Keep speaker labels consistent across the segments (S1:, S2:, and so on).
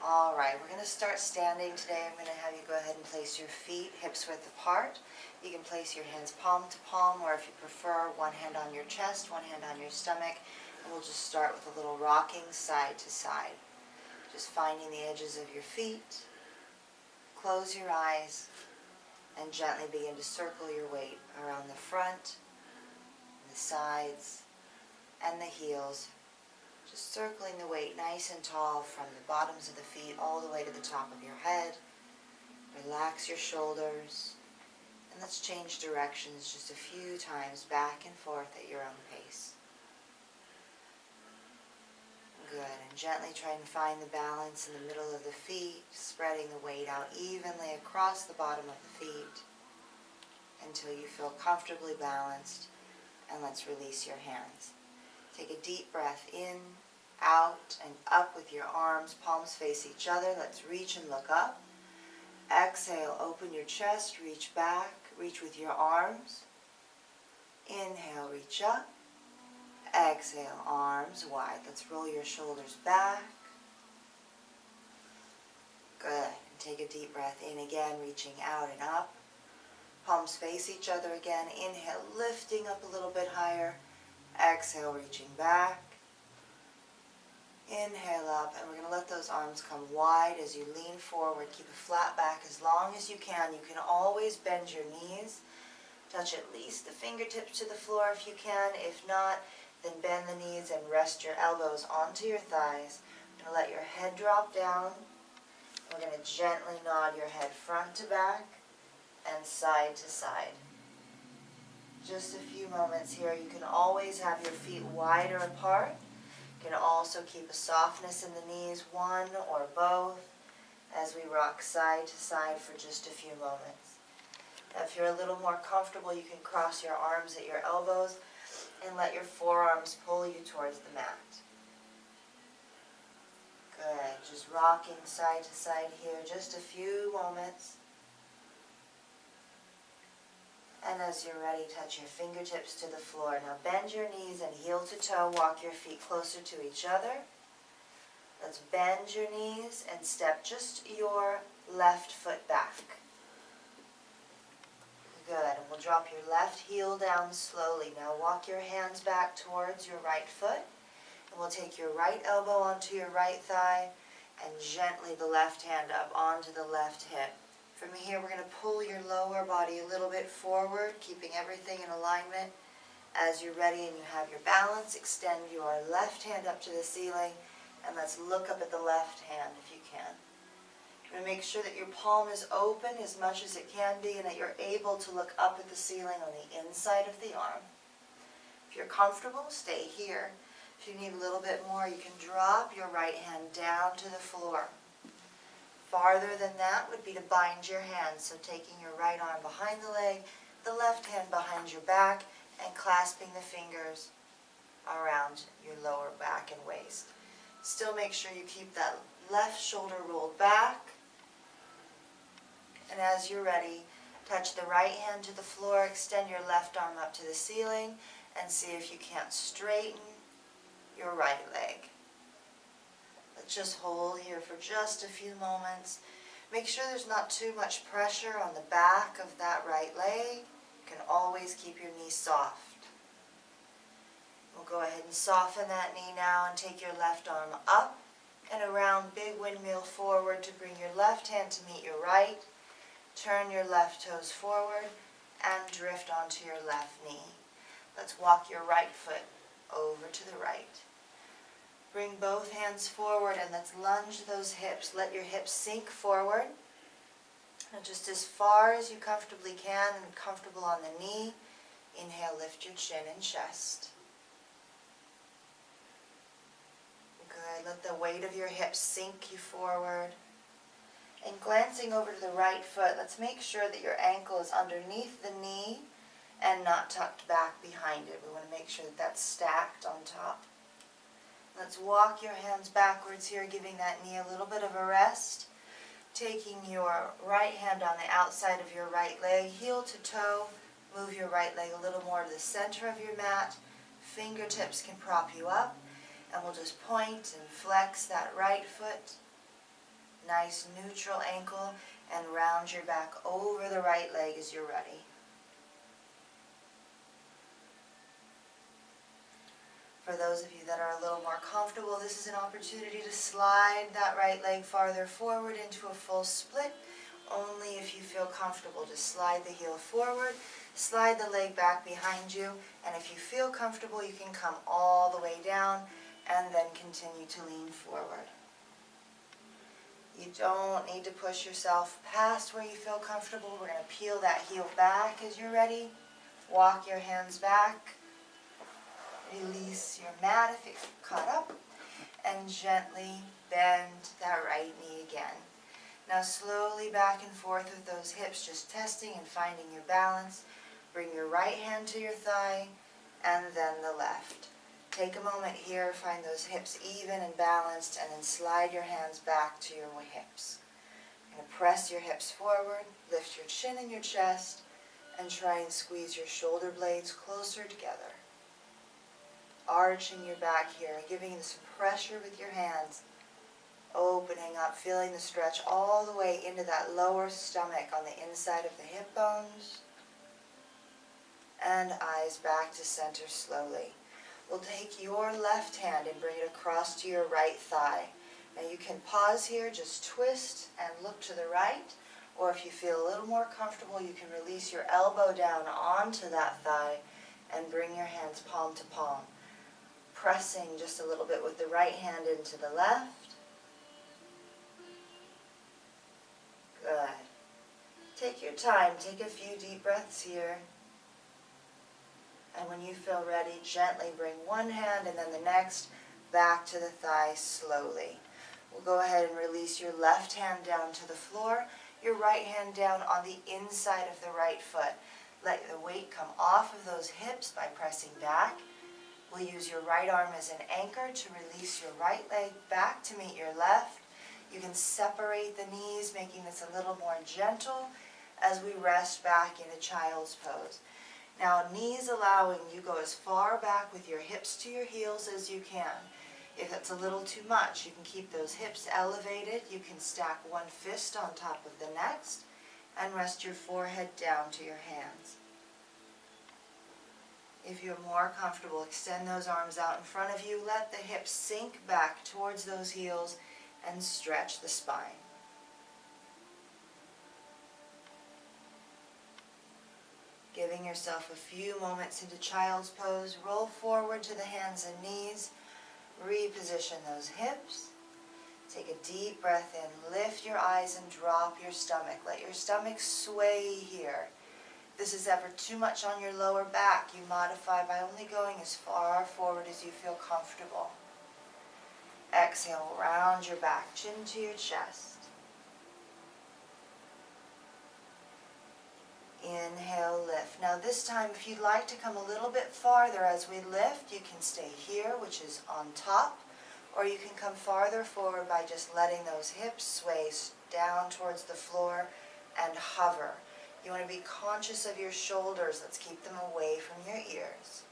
S1: All right, we're going to start standing today. I'm going to have you go ahead and place your feet hips width apart. You can place your hands palm to palm, or if you prefer, one hand on your chest, one hand on your stomach. And we'll just start with a little rocking side to side. Just finding the edges of your feet. Close your eyes and gently begin to circle your weight around the front, the sides, and the heels. Just circling the weight nice and tall from the bottoms of the feet all the way to the top of your head. Relax your shoulders. And let's change directions just a few times back and forth at your own pace. Good. And gently try and find the balance in the middle of the feet, spreading the weight out evenly across the bottom of the feet until you feel comfortably balanced. And let's release your hands. Take a deep breath in, out, and up with your arms, palms face each other. Let's reach and look up. Exhale, open your chest, reach back, reach with your arms. Inhale, reach up. Exhale, arms wide. Let's roll your shoulders back. Good. And take a deep breath in again, reaching out and up. Palms face each other again. Inhale, lifting up a little bit higher. Exhale, reaching back. Inhale up, and we're going to let those arms come wide as you lean forward. Keep a flat back as long as you can. You can always bend your knees. Touch at least the fingertips to the floor if you can. If not, then bend the knees and rest your elbows onto your thighs. We're going to let your head drop down. We're going to gently nod your head front to back and side to side. Just a few moments here. You can always have your feet wider apart. You can also keep a softness in the knees, one or both, as we rock side to side for just a few moments. Now, if you're a little more comfortable, you can cross your arms at your elbows and let your forearms pull you towards the mat. Good. Just rocking side to side here, just a few moments. And as you're ready, touch your fingertips to the floor. Now bend your knees and heel to toe. Walk your feet closer to each other. Let's bend your knees and step just your left foot back. Good. And we'll drop your left heel down slowly. Now walk your hands back towards your right foot. And we'll take your right elbow onto your right thigh and gently the left hand up onto the left hip. From here, we're going to pull your lower body a little bit forward, keeping everything in alignment. As you're ready and you have your balance, extend your left hand up to the ceiling, and let's look up at the left hand if you can. You're going to make sure that your palm is open as much as it can be and that you're able to look up at the ceiling on the inside of the arm. If you're comfortable, stay here. If you need a little bit more, you can drop your right hand down to the floor. Farther than that would be to bind your hands, so taking your right arm behind the leg, the left hand behind your back, and clasping the fingers around your lower back and waist. Still make sure you keep that left shoulder rolled back. And as you're ready, touch the right hand to the floor, extend your left arm up to the ceiling, and see if you can't straighten your right leg. Let's just hold here for just a few moments. Make sure there's not too much pressure on the back of that right leg. You can always keep your knee soft. We'll go ahead and soften that knee now and take your left arm up and around, big windmill forward to bring your left hand to meet your right. Turn your left toes forward and drift onto your left knee. Let's walk your right foot over to the right. Bring both hands forward and let's lunge those hips. Let your hips sink forward. And just as far as you comfortably can and comfortable on the knee, inhale, lift your chin and chest. Good. Let the weight of your hips sink you forward. And glancing over to the right foot, let's make sure that your ankle is underneath the knee and not tucked back behind it. We want to make sure that that's stacked on top. Let's walk your hands backwards here, giving that knee a little bit of a rest. Taking your right hand on the outside of your right leg, heel to toe. Move your right leg a little more to the center of your mat. Fingertips can prop you up. And we'll just point and flex that right foot. Nice neutral ankle, and round your back over the right leg as you're ready. For those of you that are a little more comfortable, this is an opportunity to slide that right leg farther forward into a full split. Only if you feel comfortable. Just slide the heel forward, slide the leg back behind you, and if you feel comfortable, you can come all the way down and then continue to lean forward. You don't need to push yourself past where you feel comfortable. We're going to peel that heel back as you're ready. Walk your hands back. Release your mat if it's caught up, and gently bend that right knee again. Now slowly back and forth with those hips, just testing and finding your balance. Bring your right hand to your thigh, and then the left. Take a moment here, find those hips even and balanced, and then slide your hands back to your hips. You're going to press your hips forward, lift your chin and your chest, and try and squeeze your shoulder blades closer together. Arching your back here, giving you some pressure with your hands, opening up, feeling the stretch all the way into that lower stomach on the inside of the hip bones, and eyes back to center slowly. We'll take your left hand and bring it across to your right thigh. Now you can pause here, just twist and look to the right, or if you feel a little more comfortable, you can release your elbow down onto that thigh and bring your hands palm to palm. Pressing just a little bit with the right hand into the left. Good. Take your time, take a few deep breaths here. And when you feel ready, gently bring one hand and then the next back to the thigh slowly. We'll go ahead and release your left hand down to the floor, your right hand down on the inside of the right foot. Let the weight come off of those hips by pressing back. We'll use your right arm as an anchor to release your right leg back to meet your left. You can separate the knees, making this a little more gentle as we rest back in a child's pose. Now, knees allowing, you go as far back with your hips to your heels as you can. If it's a little too much, you can keep those hips elevated. You can stack one fist on top of the next and rest your forehead down to your hands. If you're more comfortable, extend those arms out in front of you. Let the hips sink back towards those heels and stretch the spine. Giving yourself a few moments into child's pose, roll forward to the hands and knees, reposition those hips. Take a deep breath in, lift your eyes and drop your stomach. Let your stomach sway here. If this is ever too much on your lower back, you modify by only going as far forward as you feel comfortable. Exhale, round your back, chin to your chest. Inhale, lift. Now this time, if you'd like to come a little bit farther as we lift, you can stay here, which is on top, or you can come farther forward by just letting those hips sway down towards the floor and hover. You want to be conscious of your shoulders. Let's keep them away from your ears.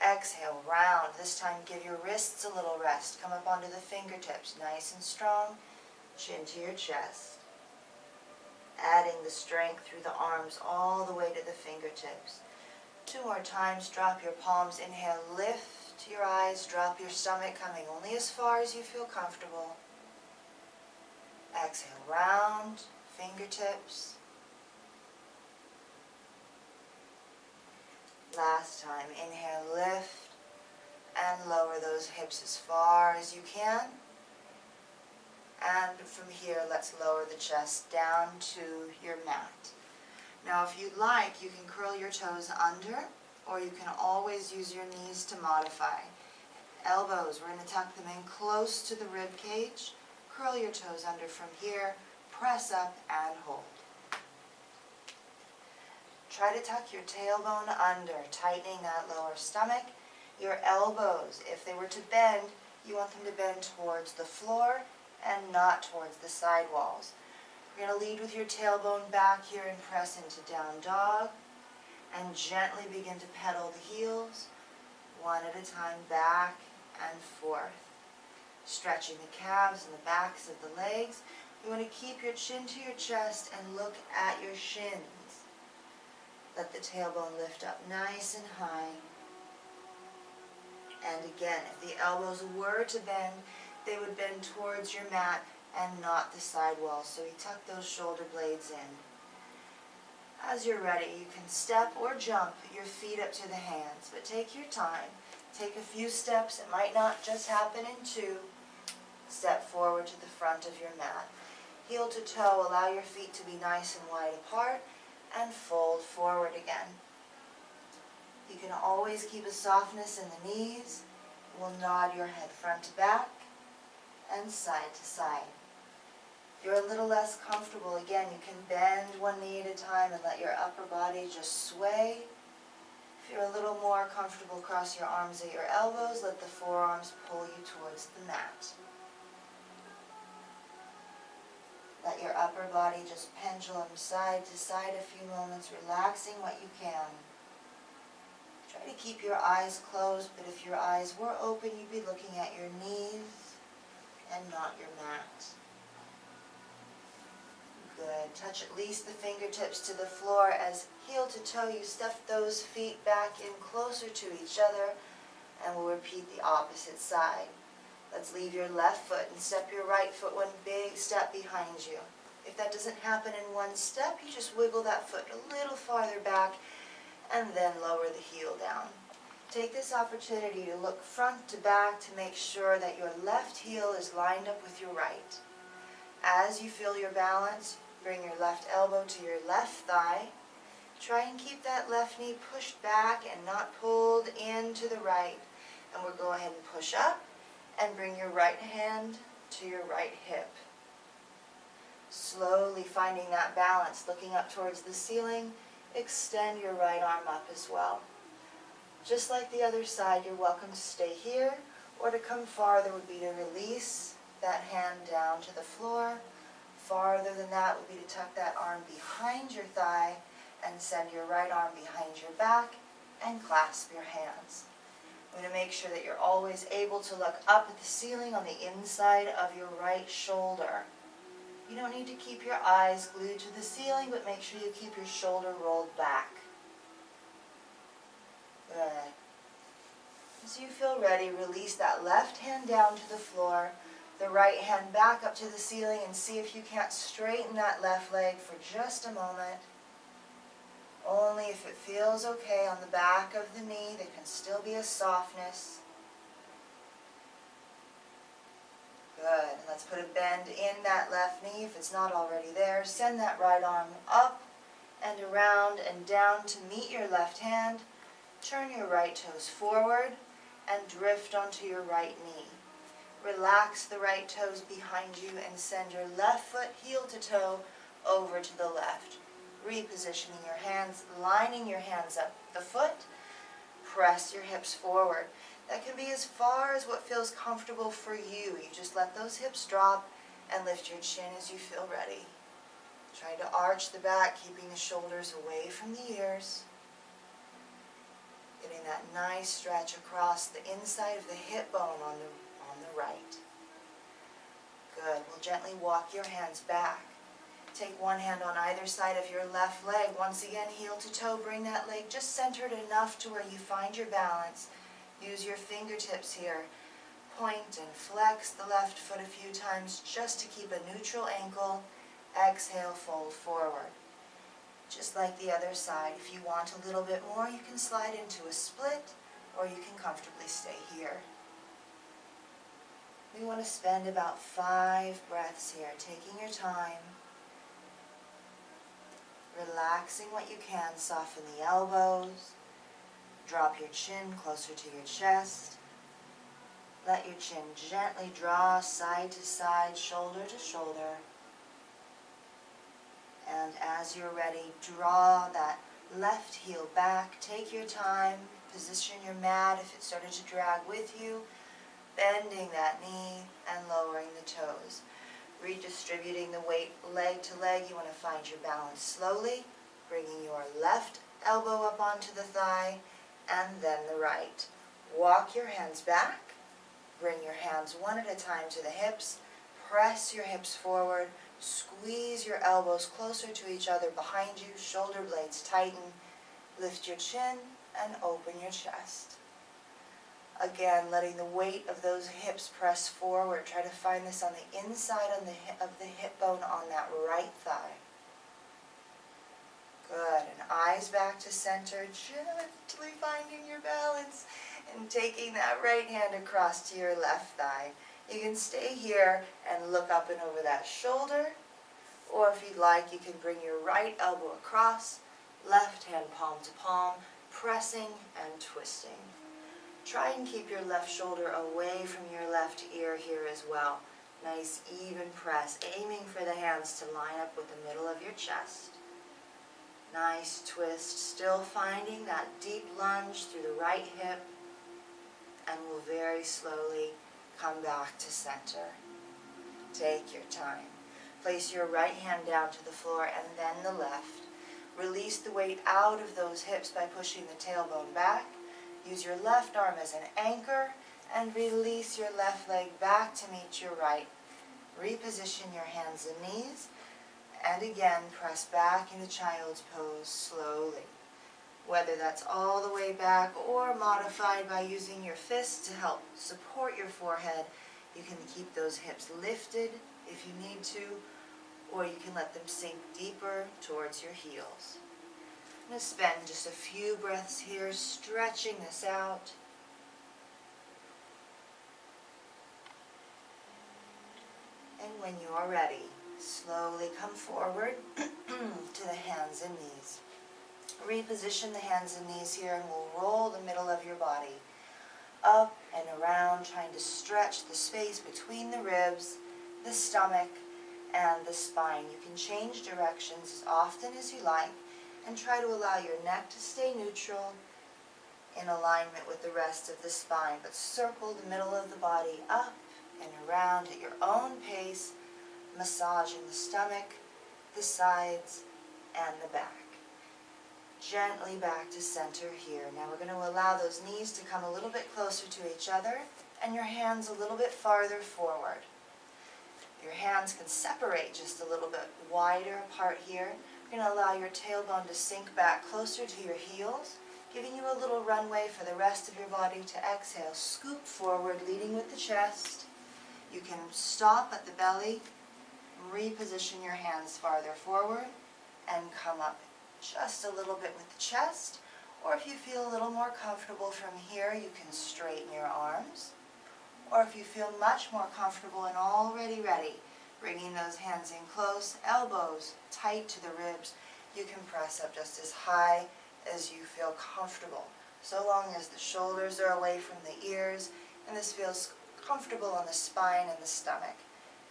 S1: Exhale, round. This time, give your wrists a little rest. Come up onto the fingertips, nice and strong, chin to your chest. Adding the strength through the arms all the way to the fingertips. 2 more times, drop your palms, inhale, lift your eyes, drop your stomach, coming only as far as you feel comfortable. Exhale, round, fingertips. Last time, inhale, lift, and lower those hips as far as you can. And from here, let's lower the chest down to your mat. Now, if you'd like, you can curl your toes under, or you can always use your knees to modify. Elbows, we're going to tuck them in close to the rib cage. Curl your toes under from here, press up and hold. Try to tuck your tailbone under, tightening that lower stomach. Your elbows, if they were to bend, you want them to bend towards the floor and not towards the side walls. You're going to lead with your tailbone back here and press into down dog, and gently begin to pedal the heels, one at a time, back and forth. Stretching the calves and the backs of the legs. You want to keep your chin to your chest and look at your shins. Let the tailbone lift up nice and high. And again, if the elbows were to bend, they would bend towards your mat and not the side wall. So you tuck those shoulder blades in. As you're ready, you can step or jump your feet up to the hands, but take your time. Take a few steps. It might not just happen in two. Step forward to the front of your mat. Heel to toe, allow your feet to be nice and wide apart, and fold forward again. You can always keep a softness in the knees. We'll nod your head front to back and side to side. If you're a little less comfortable, again, you can bend one knee at a time and let your upper body just sway. If you're a little more comfortable, cross your arms at your elbows. Let the forearms pull you towards the mat. Let your upper body just pendulum side to side a few moments, relaxing what you can. Try to keep your eyes closed, but if your eyes were open, you'd be looking at your knees and not your mat. Good. Touch at least the fingertips to the floor as heel to toe you step those feet back in closer to each other, and we'll repeat the opposite side. Let's leave your left foot and step your right foot one big step behind you. If that doesn't happen in one step, you just wiggle that foot a little farther back and then lower the heel down. Take this opportunity to look front to back to make sure that your left heel is lined up with your right. As you feel your balance, bring your left elbow to your left thigh. Try and keep that left knee pushed back and not pulled into the right. And we'll go ahead and push up and bring your right hand to your right hip. Slowly finding that balance, looking up towards the ceiling, extend your right arm up as well. Just like the other side, you're welcome to stay here, or to come farther would be to release that hand down to the floor. Farther than that would be to tuck that arm behind your thigh and send your right arm behind your back and clasp your hands. I'm going to make sure that you're always able to look up at the ceiling on the inside of your right shoulder. You don't need to keep your eyes glued to the ceiling, but make sure you keep your shoulder rolled back. Good. As you feel ready, release that left hand down to the floor, the right hand back up to the ceiling, and see if you can't straighten that left leg for just a moment. Only if it feels okay on the back of the knee. There can still be a softness. Good. And let's put a bend in that left knee if it's not already there. Send that right arm up and around and down to meet your left hand. Turn your right toes forward and drift onto your right knee. Relax the right toes behind you and send your left foot heel to toe over to the left. Repositioning your hands, lining your hands up the foot. Press your hips forward. That can be as far as what feels comfortable for you. You just let those hips drop and lift your chin as you feel ready. Try to arch the back, keeping the shoulders away from the ears. Getting that nice stretch across the inside of the hip bone on the right. Good. We'll gently walk your hands back. Take one hand on either side of your left leg. Once again, heel to toe. Bring that leg just centered enough to where you find your balance. Use your fingertips here. Point and flex the left foot a few times just to keep a neutral ankle. Exhale, fold forward. Just like the other side, if you want a little bit more, you can slide into a split, or you can comfortably stay here. We want to spend about 5 breaths here, taking your time. Relaxing what you can, soften the elbows. Drop your chin closer to your chest. Let your chin gently draw side to side, shoulder to shoulder. And as you're ready, draw that left heel back. Take your time. Position your mat if it started to drag with you. Bending that knee and lowering the toes. Redistributing the weight leg to leg. You want to find your balance slowly. Bringing your left elbow up onto the thigh and then the right. Walk your hands back. Bring your hands one at a time to the hips. Press your hips forward. Squeeze your elbows closer to each other behind you. Shoulder blades tighten. Lift your chin and open your chest. Again, letting the weight of those hips press forward. Try to find this on the inside of the hip bone on that right thigh. Good. And eyes back to center, gently finding your balance and taking that right hand across to your left thigh. You can stay here and look up and over that shoulder, or if you'd like, you can bring your right elbow across, left hand palm to palm, pressing and twisting. Try and keep your left shoulder away from your left ear here as well. Nice even press, aiming for the hands to line up with the middle of your chest. Nice twist, still finding that deep lunge through the right hip, and we'll very slowly come back to center. Take your time. Place your right hand down to the floor and then the left. Release the weight out of those hips by pushing the tailbone back. Use your left arm as an anchor and release your left leg back to meet your right. Reposition your hands and knees. And again, press back into child's pose slowly. Whether that's all the way back or modified by using your fists to help support your forehead, you can keep those hips lifted if you need to, or you can let them sink deeper towards your heels. I'm going to spend just a few breaths here, stretching this out. And when you're ready, slowly come forward to the hands and knees. Reposition the hands and knees here, and we'll roll the middle of your body up and around, trying to stretch the space between the ribs, the stomach, and the spine. You can change directions as often as you like, and try to allow your neck to stay neutral in alignment with the rest of the spine, but circle the middle of the body up and around at your own pace, massaging the stomach, the sides, and the back. Gently back to center here. Now we're going to allow those knees to come a little bit closer to each other and your hands a little bit farther forward. Your hands can separate just a little bit wider apart here. You're going to allow your tailbone to sink back closer to your heels, giving you a little runway for the rest of your body to exhale. Scoop forward, leading with the chest. You can stop at the belly, reposition your hands farther forward, and come up just a little bit with the chest. Or if you feel a little more comfortable from here, you can straighten your arms. Or if you feel much more comfortable and already ready, bringing those hands in close, elbows tight to the ribs, you can press up just as high as you feel comfortable, so long as the shoulders are away from the ears and this feels comfortable on the spine and the stomach.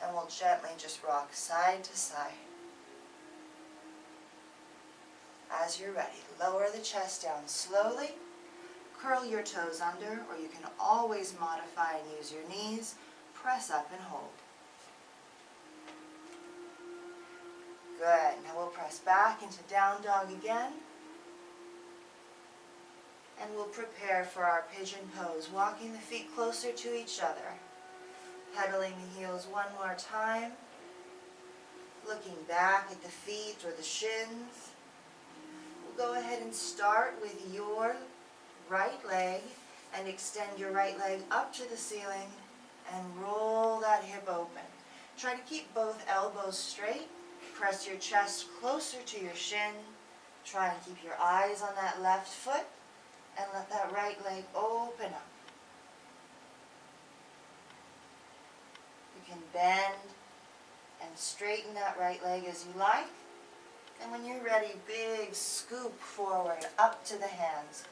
S1: And we'll gently just rock side to side. As you're ready, lower the chest down slowly. Curl your toes under, or you can always modify and use your knees. Press up and hold. Good. Now we'll press back into down dog again. And we'll prepare for our pigeon pose, walking the feet closer to each other. Pedaling the heels one more time. Looking back at the feet or the shins. We'll go ahead and start with your right leg and extend your right leg up to the ceiling and roll that hip open. Try to keep both elbows straight. Press your chest closer to your shin. Try and keep your eyes on that left foot and let that right leg open up. You can bend and straighten that right leg as you like. And when you're ready, big scoop forward up to the hands.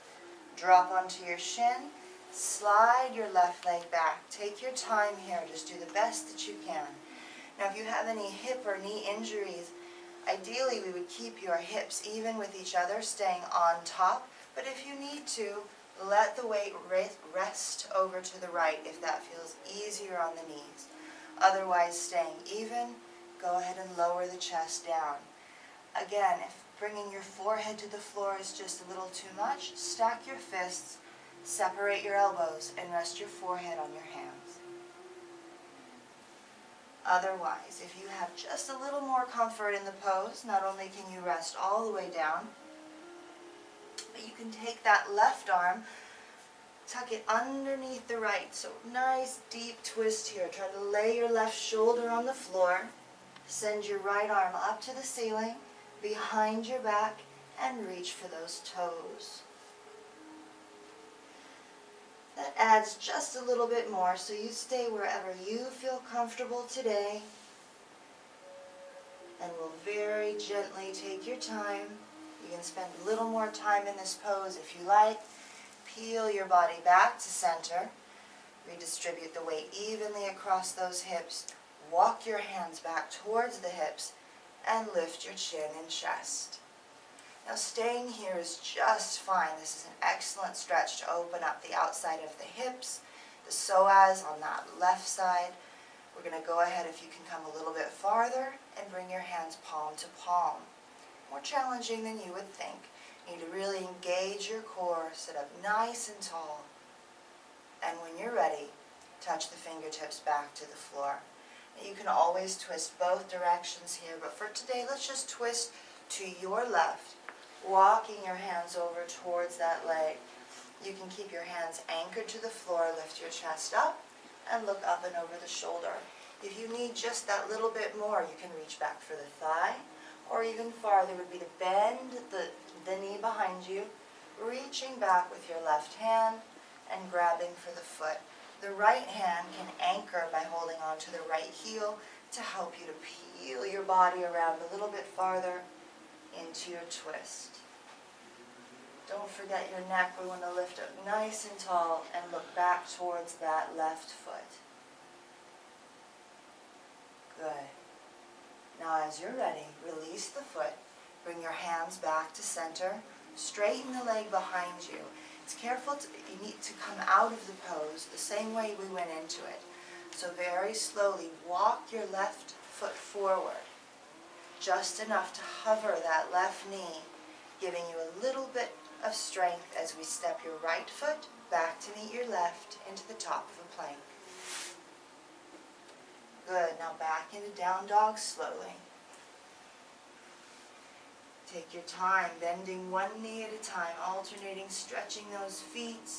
S1: Drop onto your shin, slide your left leg back. Take your time here, just do the best that you can. Now if you have any hip or knee injuries, ideally we would keep your hips even with each other, staying on top. But if you need to, let the weight rest over to the right if that feels easier on the knees. Otherwise, staying even, go ahead and lower the chest down. Again, if bringing your forehead to the floor is just a little too much, stack your fists, Separate your elbows and rest your forehead on your hands. Otherwise, if you have just a little more comfort in the pose, not only can you rest all the way down, but you can take that left arm, tuck it underneath the right. So nice deep twist here. Try to lay your left shoulder on the floor. Send your right arm up to the ceiling, behind your back, and reach for those toes. That adds just a little bit more, so you stay wherever you feel comfortable today. And we'll very gently take your time. You can spend a little more time in this pose if you like. Peel your body back to center. Redistribute the weight evenly across those hips. Walk your hands back towards the hips and lift your chin and chest. Now staying here is just fine. This is an excellent stretch to open up the outside of the hips, the psoas on that left side. We're going to go ahead, if you can come a little bit farther, and bring your hands palm to palm. More challenging than you would think. You need to really engage your core, sit up nice and tall. And when you're ready, touch the fingertips back to the floor. Now you can always twist both directions here, but for today, let's just twist to your left, walking your hands over towards that leg. You can keep your hands anchored to the floor, lift your chest up, and look up and over the shoulder. If you need just that little bit more, you can reach back for the thigh, or even farther would be to bend the knee behind you, reaching back with your left hand and grabbing for the foot. The right hand can anchor by holding onto the right heel to help you to peel your body around a little bit farther into your twist. Don't forget your neck. We want to lift up nice and tall and look back towards that left foot. Good. Now as you're ready, release the foot. Bring your hands back to center. Straighten the leg behind you. It's careful, you need to come out of the pose the same way we went into it. So very slowly walk your left foot forward. Just enough to hover that left knee, giving you a little bit of strength as we step your right foot back to meet your left into the top of a plank. Good, now back into down dog slowly. Take your time, bending one knee at a time, alternating, stretching those feet.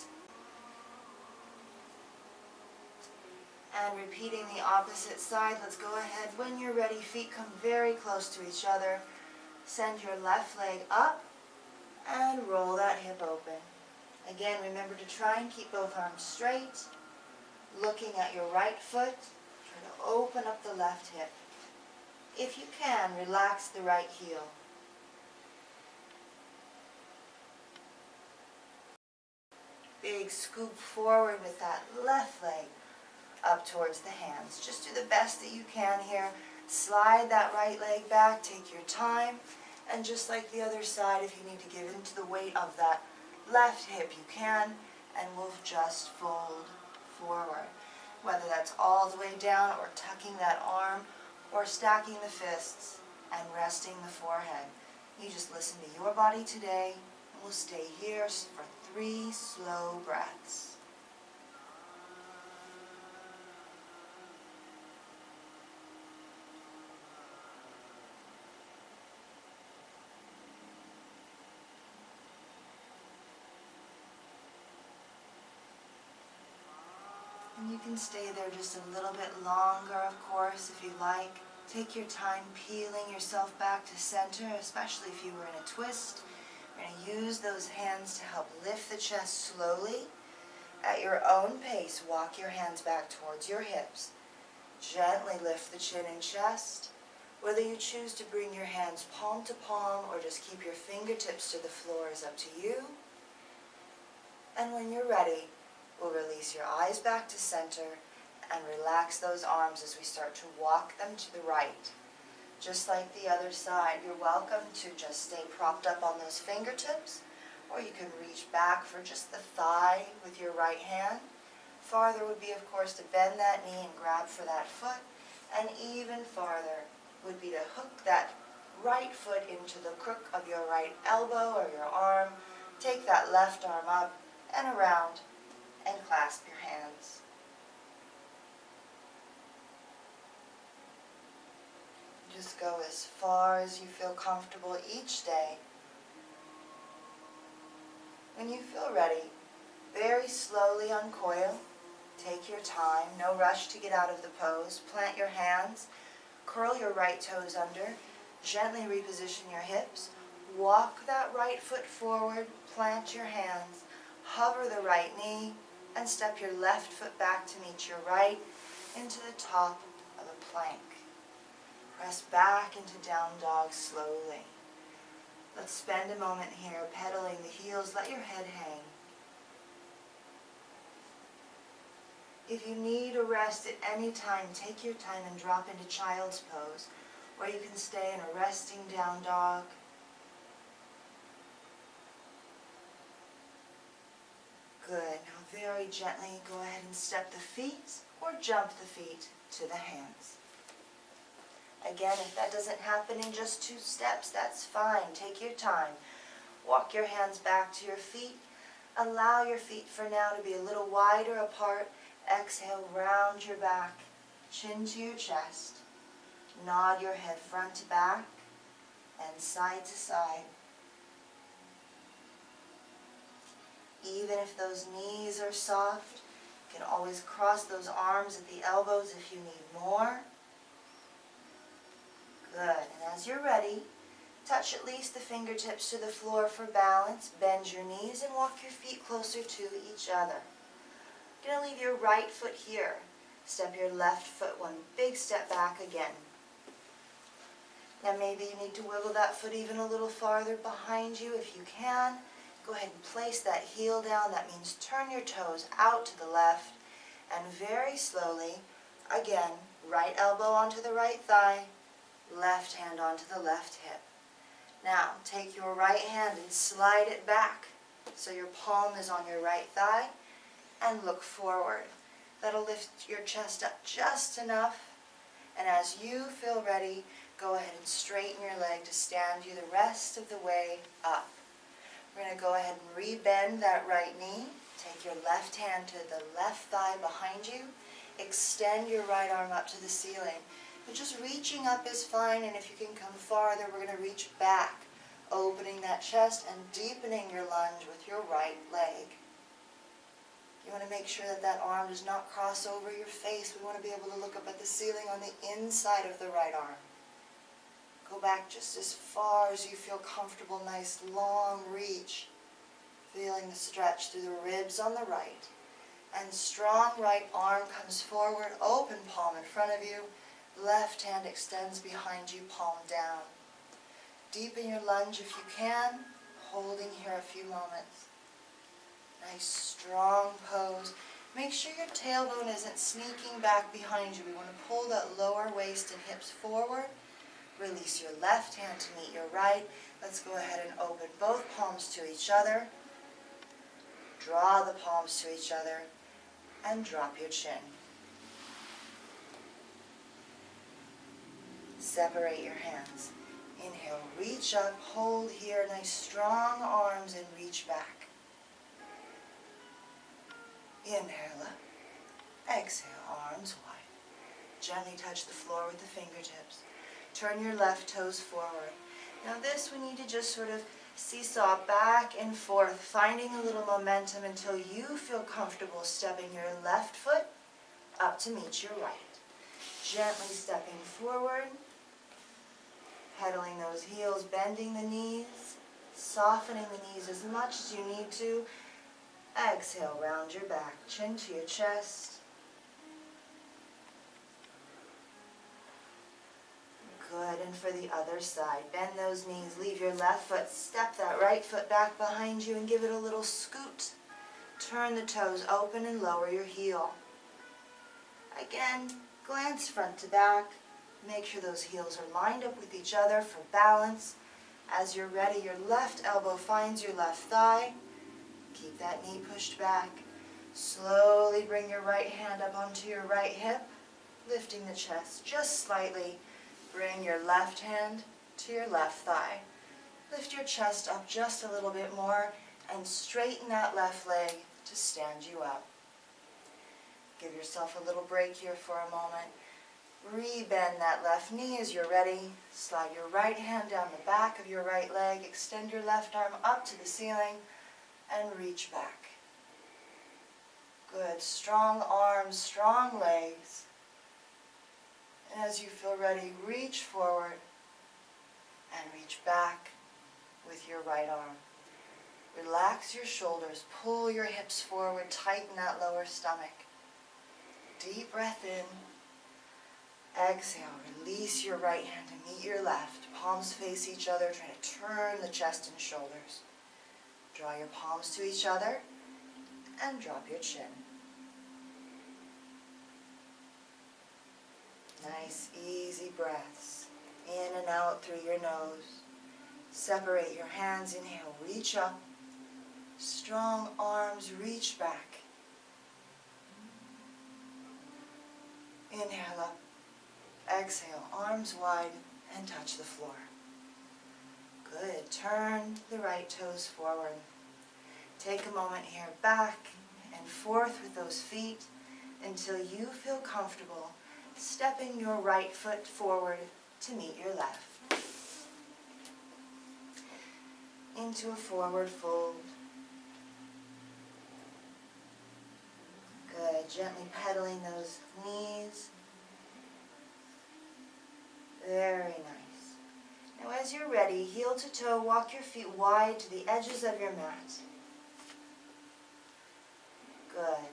S1: And repeating the opposite side. Let's go ahead. When you're ready, feet come very close to each other. Send your left leg up and roll that hip open. Again, remember to try and keep both arms straight. Looking at your right foot, try to open up the left hip. If you can, relax the right heel. Big scoop forward with that left leg up towards the hands. Just do the best that you can here. Slide that right leg back, take your time, and just like the other side, if you need to give into the weight of that left hip, you can, and we'll just fold forward. Whether that's all the way down or tucking that arm or stacking the fists and resting the forehead. You just listen to your body today, and we'll stay here for 3 slow breaths. And you can stay there just a little bit longer, of course, if you like. Take your time peeling yourself back to center, especially if you were in a twist. You're going to use those hands to help lift the chest slowly. At your own pace, walk your hands back towards your hips. Gently lift the chin and chest. Whether you choose to bring your hands palm to palm or just keep your fingertips to the floor is up to you. And when you're ready, we'll release your eyes back to center and relax those arms as we start to walk them to the right. Just like the other side, you're welcome to just stay propped up on those fingertips, or you can reach back for just the thigh with your right hand. Farther would be, of course, to bend that knee and grab for that foot, and even farther would be to hook that right foot into the crook of your right elbow or your arm. Take that left arm up and around, and clasp your hands. Just go as far as you feel comfortable each day. When you feel ready, very slowly uncoil. Take your time, no rush to get out of the pose. Plant your hands, curl your right toes under, gently reposition your hips. Walk that right foot forward, plant your hands, hover the right knee, and step your left foot back to meet your right into the top of a plank. Press back into down dog slowly. Let's spend a moment here pedaling the heels. Let your head hang. If you need a rest at any time, take your time and drop into child's pose, or you can stay in a resting down dog. Good. Now very gently go ahead and step the feet or jump the feet to the hands. Again, if that doesn't happen in just 2 steps, that's fine. Take your time. Walk your hands back to your feet. Allow your feet for now to be a little wider apart. Exhale, round your back, chin to your chest. Nod your head front to back and side to side. Even if those knees are soft, you can always cross those arms at the elbows if you need more. Good. And as you're ready, touch at least the fingertips to the floor for balance. Bend your knees and walk your feet closer to each other. You're going to leave your right foot here. Step your left foot one big step back again. Now maybe you need to wiggle that foot even a little farther behind you if you can. Go ahead and place that heel down. That means turn your toes out to the left. And very slowly, again, right elbow onto the right thigh, left hand onto the left hip. Now, take your right hand and slide it back so your palm is on your right thigh and look forward. That'll lift your chest up just enough. And as you feel ready, go ahead and straighten your leg to stand you the rest of the way up. We're going to go ahead and rebend that right knee. Take your left hand to the left thigh behind you. Extend your right arm up to the ceiling. But just reaching up is fine, and if you can come farther, we're going to reach back, opening that chest and deepening your lunge with your right leg. You want to make sure that that arm does not cross over your face. We want to be able to look up at the ceiling on the inside of the right arm. Go back just as far as you feel comfortable, nice long reach. Feeling the stretch through the ribs on the right. And strong right arm comes forward, open palm in front of you. Left hand extends behind you, palm down. Deepen your lunge if you can, holding here a few moments. Nice strong pose. Make sure your tailbone isn't sneaking back behind you. We want to pull that lower waist and hips forward. Release your left hand to meet your right. Let's go ahead and open both palms to each other. Draw the palms to each other and drop your chin. Separate your hands. Inhale, reach up, hold here, nice strong arms, and reach back. Inhale up. Exhale, arms wide. Gently touch the floor with the fingertips. Turn your left toes forward. Now this we need to just sort of seesaw back and forth, finding a little momentum until you feel comfortable stepping your left foot up to meet your right. Gently stepping forward, pedaling those heels, bending the knees, softening the knees as much as you need to. Exhale, round your back, chin to your chest. Good, and for the other side, bend those knees, leave your left foot, step that right foot back behind you and give it a little scoot. Turn the toes open and lower your heel. Again, glance front to back. Make sure those heels are lined up with each other for balance. As you're ready, your left elbow finds your left thigh. Keep that knee pushed back. Slowly bring your right hand up onto your right hip, lifting the chest just slightly. Bring your left hand to your left thigh. Lift your chest up just a little bit more and straighten that left leg to stand you up. Give yourself a little break here for a moment. Rebend that left knee as you're ready. Slide your right hand down the back of your right leg. Extend your left arm up to the ceiling and reach back. Good. Strong arms, strong legs. And as you feel ready, reach forward and reach back with your right arm. Relax your shoulders. Pull your hips forward. Tighten that lower stomach. Deep breath in. Exhale, release your right hand to meet your left. Palms face each other. Try to turn the chest and shoulders. Draw your palms to each other and drop your chin. Nice, easy breaths. In and out through your nose. Separate your hands. Inhale, reach up. Strong arms, reach back. Inhale up. Exhale, arms wide and touch the floor. Good. Turn the right toes forward. Take a moment here, back and forth with those feet until you feel comfortable stepping your right foot forward to meet your left. Into a forward fold. Good. Gently pedaling those knees. Very nice. Now as you're ready, heel to toe, walk your feet wide to the edges of your mat. Good.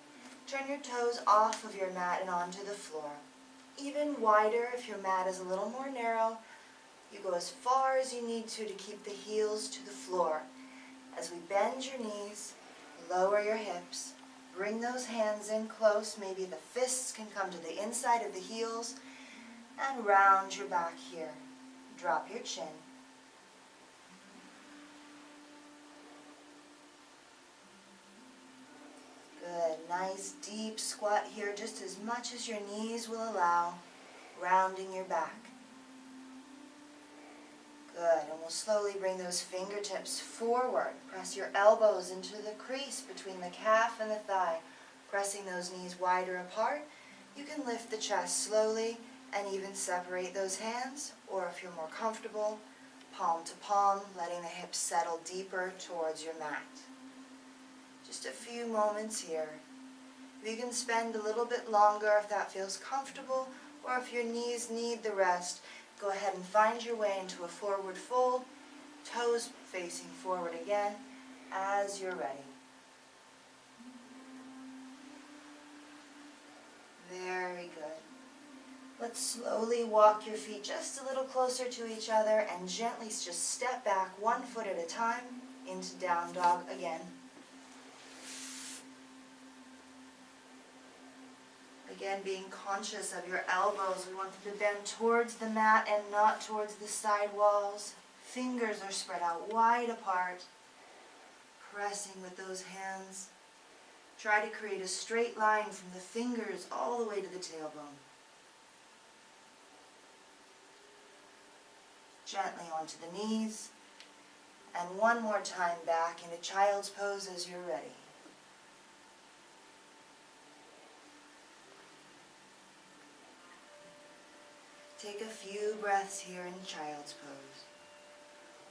S1: Turn your toes off of your mat and onto the floor. Even wider if your mat is a little more narrow. You go as far as you need to keep the heels to the floor. As we bend your knees, lower your hips, bring those hands in close. Maybe the fists can come to the inside of the heels. And round your back here. Drop your chin. Good. Nice deep squat here, just as much as your knees will allow, rounding your back. Good. And we'll slowly bring those fingertips forward. Press your elbows into the crease between the calf and the thigh, pressing those knees wider apart. You can lift the chest slowly and even separate those hands, or if you're more comfortable, palm to palm, letting the hips settle deeper towards your mat. Just a few moments here. You can spend a little bit longer if that feels comfortable, or if your knees need the rest, go ahead and find your way into a forward fold, toes facing forward again as you're ready. Very good. Let's slowly walk your feet just a little closer to each other and gently just step back 1 foot at a time into down dog again. Again, being conscious of your elbows. We want them to bend towards the mat and not towards the side walls. Fingers are spread out wide apart. Pressing with those hands. Try to create a straight line from the fingers all the way to the tailbone. Gently onto the knees, and one more time back into child's pose as you're ready. Take a few breaths here in child's pose.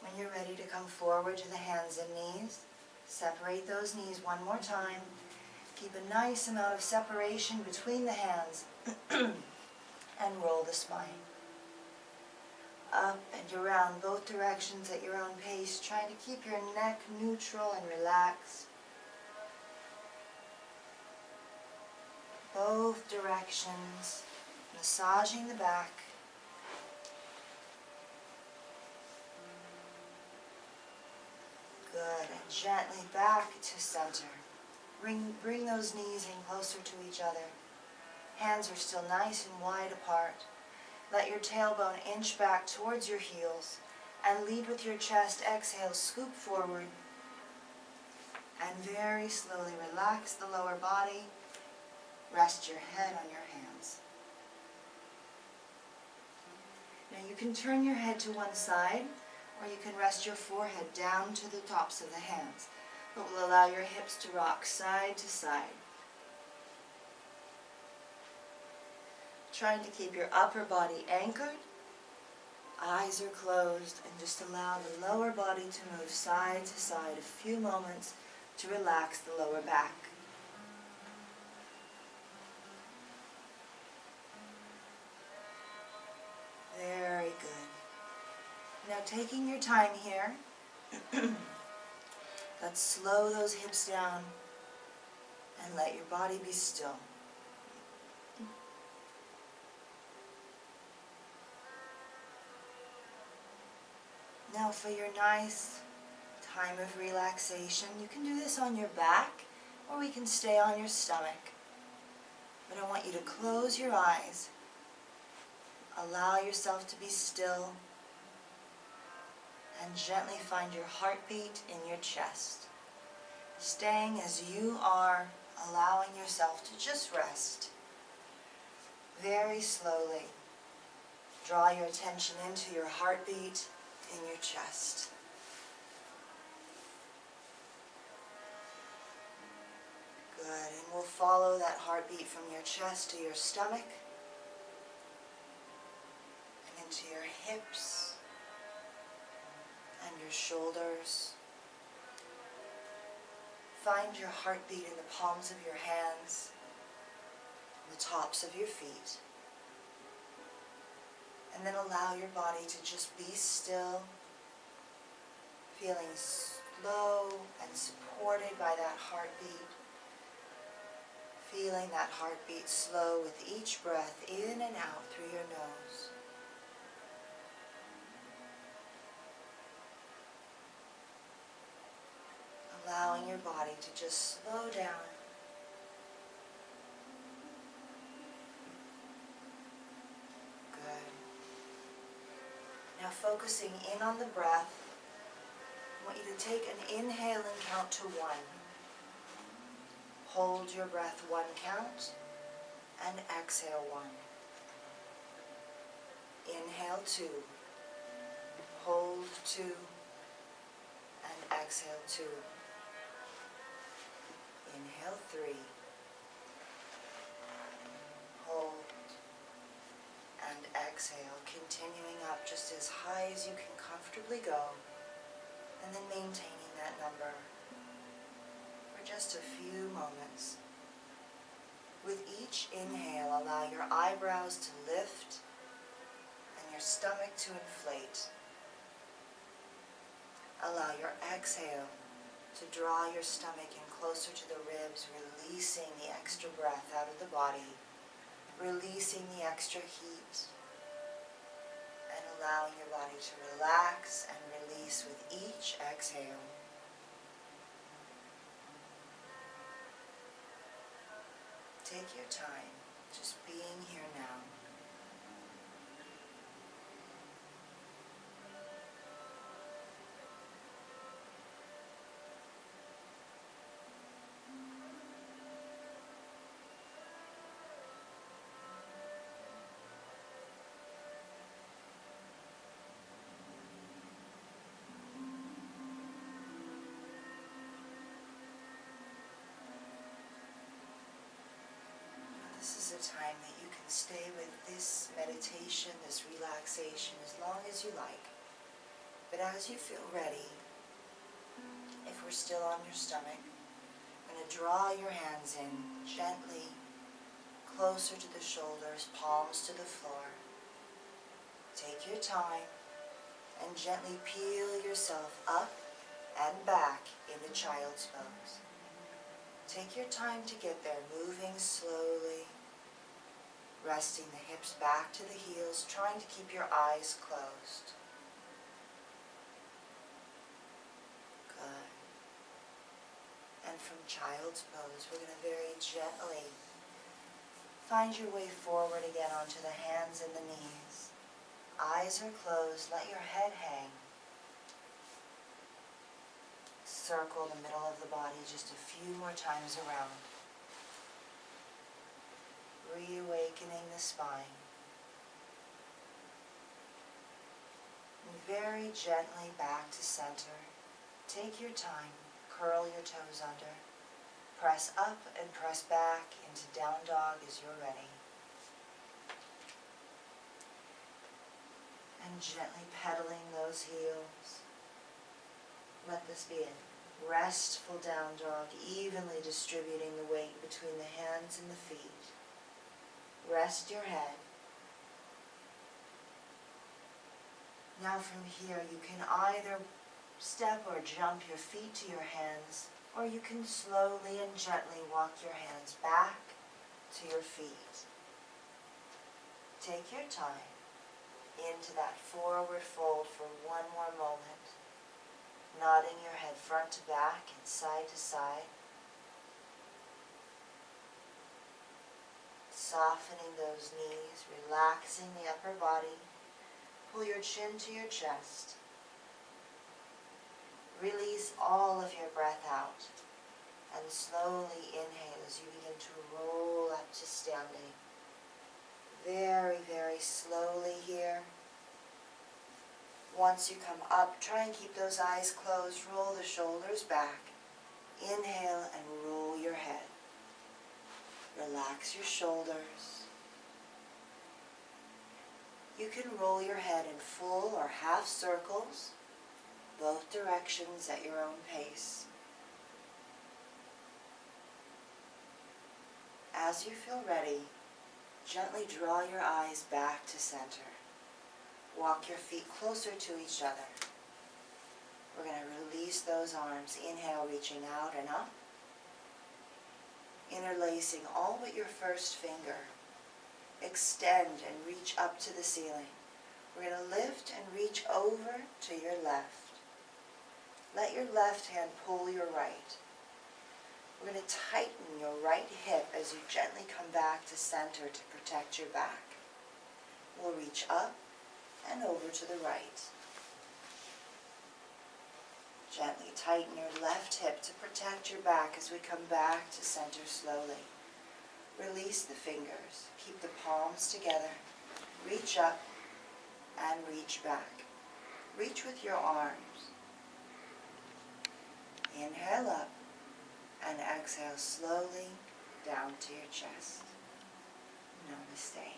S1: When you're ready to come forward to the hands and knees, separate those knees one more time. Keep a nice amount of separation between the hands and roll the spine. Up and around both directions at your own pace, trying to keep your neck neutral and relaxed. Both directions, massaging the back. Good, and gently back to center. Bring those knees in closer to each other. Hands are still nice and wide apart. Let your tailbone inch back towards your heels and lead with your chest. Exhale, scoop forward. And very slowly relax the lower body. Rest your head on your hands. Now you can turn your head to one side, or you can rest your forehead down to the tops of the hands. But we'll allow your hips to rock side to side. Trying to keep your upper body anchored. Eyes are closed, and just allow the lower body to move side to side a few moments to relax the lower back. Very good. Now taking your time here, let's slow those hips down and let your body be still. Now for your nice time of relaxation, you can do this on your back or we can stay on your stomach. But I want you to close your eyes. Allow yourself to be still and gently find your heartbeat in your chest. Staying as you are, allowing yourself to just rest. Very slowly, draw your attention into your heartbeat in your chest. Good, and we'll follow that heartbeat from your chest to your stomach and into your hips and your shoulders. Find your heartbeat in the palms of your hands, the tops of your feet. And then allow your body to just be still, feeling slow and supported by that heartbeat. Feeling that heartbeat slow with each breath in and out through your nose. Allowing your body to just slow down. Good. Now focusing in on the breath, I want you to take an inhale and count to 1. Hold your breath 1 count and exhale 1. Inhale 2. Hold 2 and exhale 2. Inhale 3. Hold and exhale, continuing up just as high as you can comfortably go, and then maintaining that number for just a few moments. With each inhale, allow your eyebrows to lift and your stomach to inflate. Allow your exhale to draw your stomach in closer to the ribs, releasing the extra breath out of the body, releasing the extra heat, and allowing your body to relax and release with each exhale. Take your time, just being here now. This is a time that you can stay with this meditation, this relaxation, as long as you like. But as you feel ready, if we're still on your stomach, I'm going to draw your hands in gently, closer to the shoulders, palms to the floor. Take your time and gently peel yourself up and back into child's pose. Take your time to get there, moving slowly, resting the hips back to the heels, trying to keep your eyes closed. Good. And from child's pose, we're going to very gently find your way forward again onto the hands and the knees. Eyes are closed, let your head hang. Circle the middle of the body just a few more times around. Reawakening the spine. And very gently back to center. Take your time, curl your toes under. Press up and press back into down dog as you're ready. And gently pedaling those heels. Let this be a restful down dog, evenly distributing the weight between the hands and the feet. Rest your head. Now from here you can either step or jump your feet to your hands, or you can slowly and gently walk your hands back to your feet. Take your time into that forward fold for one more moment, nodding your head front to back and side to side, softening those knees, relaxing the upper body. Pull your chin to your chest. Release all of your breath out and slowly inhale as you begin to roll up to standing. Very, very slowly here. Once you come up, try and keep those eyes closed. Roll the shoulders back. Inhale and roll your head. Relax your shoulders. You can roll your head in full or half circles, both directions at your own pace. As you feel ready, gently draw your eyes back to center. Walk your feet closer to each other. We're going to release those arms. Inhale, reaching out and up. Interlacing all but your first finger. Extend and reach up to the ceiling. We're going to lift and reach over to your left. Let your left hand pull your right. We're going to tighten your right hip as you gently come back to center to protect your back. We'll reach up and over to the right. Gently tighten your left hip to protect your back as we come back to center slowly. Release the fingers. Keep the palms together. Reach up and reach back. Reach with your arms. Inhale up and exhale slowly down to your chest. Namaste.